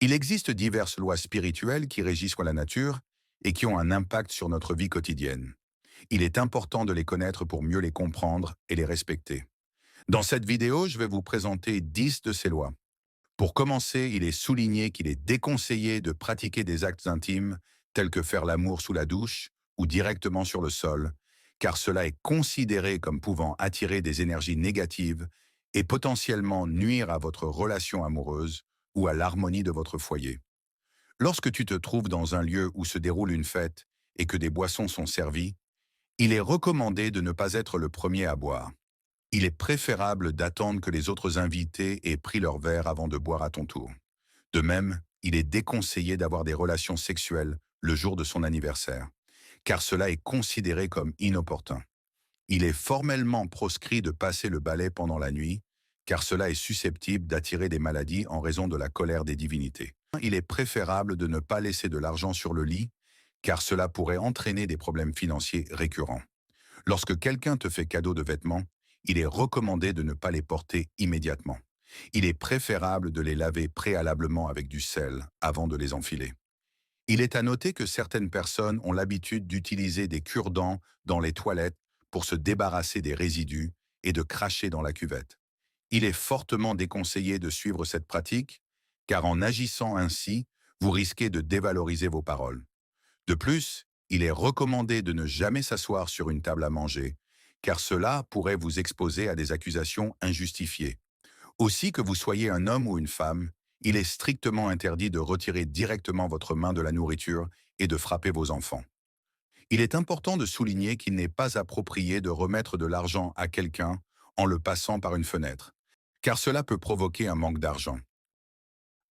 Il existe diverses lois spirituelles qui régissent la nature et qui ont un impact sur notre vie quotidienne. Il est important de les connaître pour mieux les comprendre et les respecter. Dans cette vidéo, je vais vous présenter 10 de ces lois. Pour commencer, il est souligné qu'il est déconseillé de pratiquer des actes intimes tels que faire l'amour sous la douche ou directement sur le sol, car cela est considéré comme pouvant attirer des énergies négatives et potentiellement nuire à votre relation amoureuse ou à l'harmonie de votre foyer. Lorsque tu te trouves dans un lieu où se déroule une fête et que des boissons sont servies, il est recommandé de ne pas être le premier à boire. Il est préférable d'attendre que les autres invités aient pris leur verre avant de boire à ton tour. De même, il est déconseillé d'avoir des relations sexuelles le jour de son anniversaire, car cela est considéré comme inopportun. Il est formellement proscrit de passer le balai pendant la nuit, car cela est susceptible d'attirer des maladies en raison de la colère des divinités. Il est préférable de ne pas laisser de l'argent sur le lit, car cela pourrait entraîner des problèmes financiers récurrents. Lorsque quelqu'un te fait cadeau de vêtements, il est recommandé de ne pas les porter immédiatement. Il est préférable de les laver préalablement avec du sel avant de les enfiler. Il est à noter que certaines personnes ont l'habitude d'utiliser des cure-dents dans les toilettes pour se débarrasser des résidus et de cracher dans la cuvette. Il est fortement déconseillé de suivre cette pratique, car en agissant ainsi, vous risquez de dévaloriser vos paroles. De plus, il est recommandé de ne jamais s'asseoir sur une table à manger, car cela pourrait vous exposer à des accusations injustifiées. Aussi que vous soyez un homme ou une femme, il est strictement interdit de retirer directement votre main de la nourriture et de frapper vos enfants. Il est important de souligner qu'il n'est pas approprié de remettre de l'argent à quelqu'un en le passant par une fenêtre, car cela peut provoquer un manque d'argent.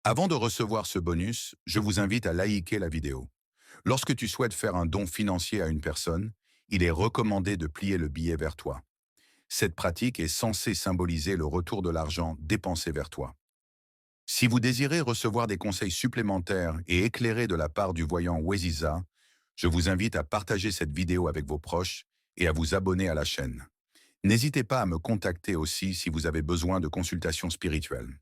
Avant de recevoir ce bonus, je vous invite à liker la vidéo. Lorsque tu souhaites faire un don financier à une personne, il est recommandé de plier le billet vers toi. Cette pratique est censée symboliser le retour de l'argent dépensé vers toi. Si vous désirez recevoir des conseils supplémentaires et éclairés de la part du voyant Weziza, je vous invite à partager cette vidéo avec vos proches et à vous abonner à la chaîne. N'hésitez pas à me contacter aussi si vous avez besoin de consultations spirituelles.